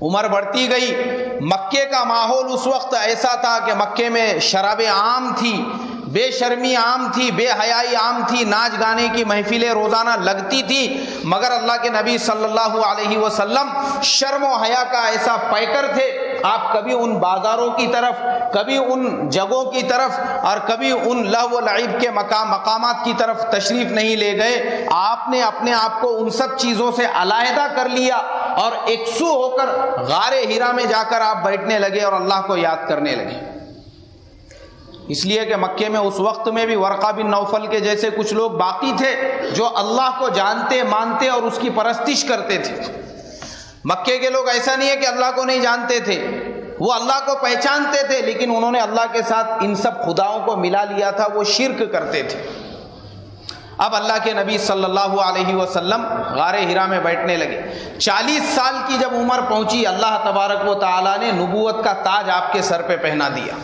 عمر بڑھتی گئی. مکے کا ماحول اس وقت ایسا تھا کہ مکے میں شرابیں عام تھی، بے شرمی عام تھی، بے حیائی عام تھی، ناچ گانے کی محفلیں روزانہ لگتی تھی. مگر اللہ کے نبی صلی اللہ علیہ وسلم شرم و حیا کا ایسا پیکر تھے. آپ کبھی ان بازاروں کی طرف، کبھی ان جگہوں کی طرف اور کبھی ان لہو و لعب کے مقامات کی طرف تشریف نہیں لے گئے. آپ نے اپنے آپ کو ان سب چیزوں سے علیحدہ کر لیا اور یکسو ہو کر غار ہرا میں جا کر آپ بیٹھنے لگے اور اللہ کو یاد کرنے لگے. اس لیے کہ مکے میں اس وقت میں بھی ورقہ بن نوفل کے جیسے کچھ لوگ باقی تھے جو اللہ کو جانتے مانتے اور اس کی پرستش کرتے تھے. مکے کے لوگ ایسا نہیں ہے کہ اللہ کو نہیں جانتے تھے، وہ اللہ کو پہچانتے تھے، لیکن انہوں نے اللہ کے ساتھ ان سب خداؤں کو ملا لیا تھا، وہ شرک کرتے تھے. اب اللہ کے نبی صلی اللہ علیہ وسلم غار ہرا میں بیٹھنے لگے. 40 سال کی جب عمر پہنچی، اللہ تبارک و تعالیٰ نے نبوت کا تاج آپ کے سر پہ پہنا دیا.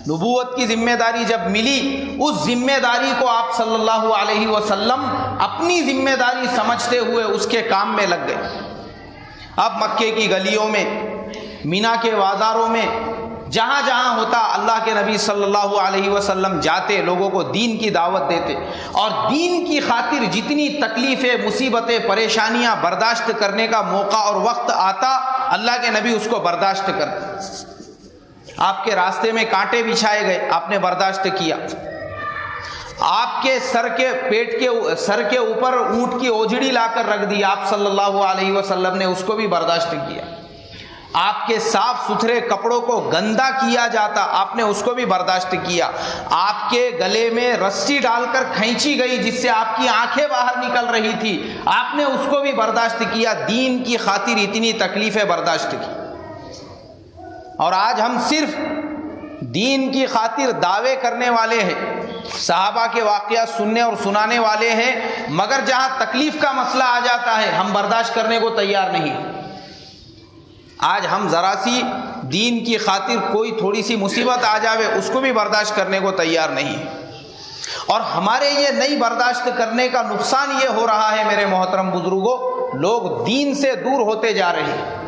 نبوت کی ذمہ داری جب ملی، اس ذمہ داری کو آپ صلی اللہ علیہ وسلم اپنی ذمہ داری سمجھتے ہوئے اس کے کام میں لگ گئے. اب مکے کی گلیوں میں، مینا کے بازاروں میں، جہاں جہاں ہوتا اللہ کے نبی صلی اللہ علیہ وسلم جاتے، لوگوں کو دین کی دعوت دیتے اور دین کی خاطر جتنی تکلیفیں، مصیبتیں، پریشانیاں برداشت کرنے کا موقع اور وقت آتا، اللہ کے نبی اس کو برداشت کرتے. آپ کے راستے میں کانٹے بچھائے گئے، آپ نے برداشت کیا. آپ کے سر کے اوپر اونٹ کی اوجڑی لا کر رکھ دی، آپ صلی اللہ علیہ وسلم نے اس کو بھی برداشت کیا. آپ کے صاف ستھرے کپڑوں کو گندا کیا جاتا، آپ نے اس کو بھی برداشت کیا. آپ کے گلے میں رسی ڈال کر کھینچی گئی جس سے آپ کی آنکھیں باہر نکل رہی تھی، آپ نے اس کو بھی برداشت کیا. دین کی خاطر اتنی تکلیفیں برداشت کی. اور آج ہم صرف دین کی خاطر دعوے کرنے والے ہیں، صحابہ کے واقعات سننے اور سنانے والے ہیں، مگر جہاں تکلیف کا مسئلہ آ جاتا ہے ہم برداشت کرنے کو تیار نہیں. آج ہم ذرا سی دین کی خاطر کوئی تھوڑی سی مصیبت آ جاوے اس کو بھی برداشت کرنے کو تیار نہیں. اور ہمارے یہ نہیں برداشت کرنے کا نقصان یہ ہو رہا ہے میرے محترم بزرگوں، لوگ دین سے دور ہوتے جا رہے ہیں.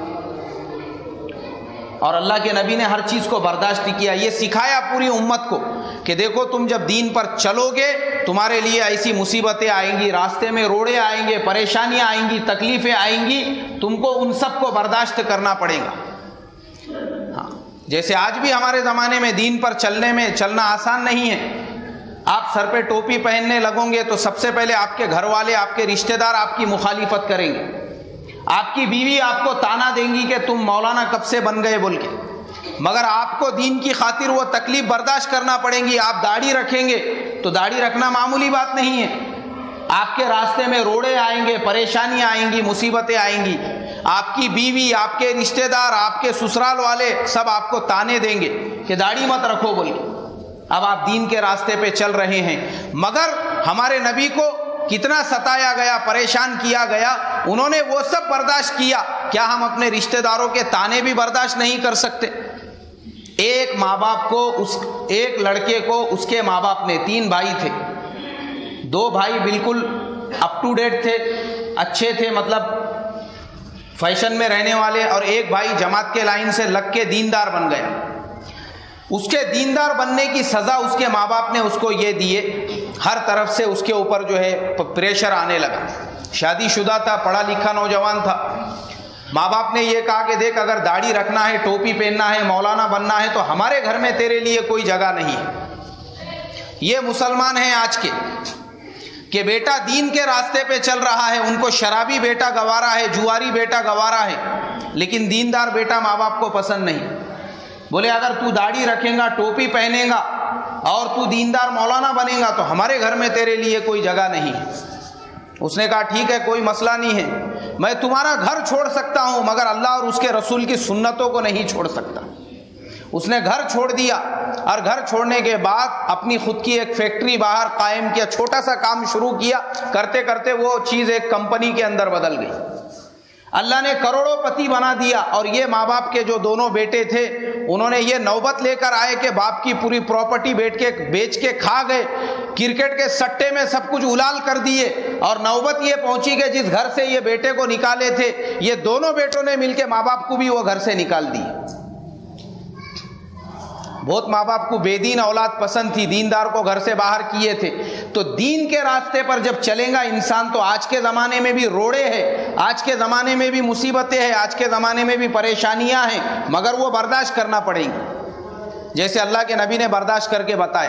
اور اللہ کے نبی نے ہر چیز کو برداشت کیا. یہ سکھایا پوری امت کو کہ دیکھو تم جب دین پر چلو گے تمہارے لیے ایسی مصیبتیں آئیں گی، راستے میں روڑے آئیں گے، پریشانیاں آئیں گی، تکلیفیں آئیں گی، تم کو ان سب کو برداشت کرنا پڑے گا. ہاں، جیسے آج بھی ہمارے زمانے میں دین پر چلنا آسان نہیں ہے. آپ سر پہ ٹوپی پہننے لگو گے تو سب سے پہلے آپ کے گھر والے، آپ کے رشتہ دار آپ کی مخالفت کریں گے. آپ کی بیوی آپ کو تانا دیں گی کہ تم مولانا کب سے بن گئے بول کے. مگر آپ کو دین کی خاطر وہ تکلیف برداشت کرنا پڑیں گی. آپ داڑھی رکھیں گے تو داڑھی رکھنا معمولی بات نہیں ہے. آپ کے راستے میں روڑے آئیں گے، پریشانیاں آئیں گی، مصیبتیں آئیں گی. آپ کی بیوی، آپ کے رشتہ دار، آپ کے سسرال والے سب آپ کو تانے دیں گے کہ داڑھی مت رکھو بول کے. اب آپ دین کے راستے پہ چل رہے ہیں، مگر ہمارے نبی کو کتنا ستایا گیا، پریشان کیا گیا، انہوں نے وہ سب برداشت کیا. کیا ہم اپنے رشتہ داروں کے تانے بھی برداشت نہیں کر سکتے؟ ایک ماں باپ کو، ایک لڑکے کو اس کے ماں باپ نے، 3 بھائی تھے، 2 بھائی بالکل اپ ٹو ڈیٹ تھے، اچھے تھے، مطلب فیشن میں رہنے والے، اور ایک بھائی جماعت کے لائن سے لگ کے دیندار بن گیا. اس کے دیندار بننے کی سزا اس کے ماں باپ نے اس کو یہ دیے، ہر طرف سے اس کے اوپر جو ہے پریشر آنے لگا. شادی شدہ تھا، پڑھا لکھا نوجوان تھا. ماں باپ نے یہ کہا کہ دیکھ اگر داڑھی رکھنا ہے، ٹوپی پہننا ہے، مولانا بننا ہے تو ہمارے گھر میں تیرے لیے کوئی جگہ نہیں ہے. یہ مسلمان ہیں آج کے کہ بیٹا دین کے راستے پہ چل رہا ہے، ان کو شرابی بیٹا گوارا ہے، جواری بیٹا گوارا ہے، لیکن دیندار بیٹا ماں باپ کو پسند نہیں. بولے اگر تو داڑھی رکھیں گا، ٹوپی پہنے گا اور تو دیندار مولانا بنے گا تو ہمارے گھر میں تیرے لیے کوئی جگہ نہیں ہے. اس نے کہا ٹھیک ہے، کوئی مسئلہ نہیں ہے، میں تمہارا گھر چھوڑ سکتا ہوں مگر اللہ اور اس کے رسول کی سنتوں کو نہیں چھوڑ سکتا. اس نے گھر چھوڑ دیا اور گھر چھوڑنے کے بعد اپنی خود کی ایک فیکٹری باہر قائم کیا، چھوٹا سا کام شروع کیا، کرتے کرتے وہ چیز ایک کمپنی کے اندر بدل گئی. اللہ نے کروڑوں پتی بنا دیا، اور یہ ماں باپ کے جو دونوں بیٹے تھے انہوں نے یہ نوبت لے کر آئے کہ باپ کی پوری پراپرٹی بیچ کے کھا گئے، کرکٹ کے سٹے میں سب کچھ اولال کر دیے، اور نوبت یہ پہنچی کہ جس گھر سے یہ بیٹے کو نکالے تھے یہ دونوں بیٹوں نے مل کے ماں باپ کو بھی وہ گھر سے نکال دی۔ بہت ماں باپ کو بے دین اولاد پسند تھی، دیندار کو گھر سے باہر کیے تھے۔ تو دین کے راستے پر جب چلے گا انسان تو آج کے زمانے میں بھی روڑے ہیں، آج کے زمانے میں بھی مصیبتیں ہیں، آج کے زمانے میں بھی پریشانیاں ہیں، مگر وہ برداشت کرنا پڑیں گی جیسے اللہ کے نبی نے برداشت کر کے بتایا۔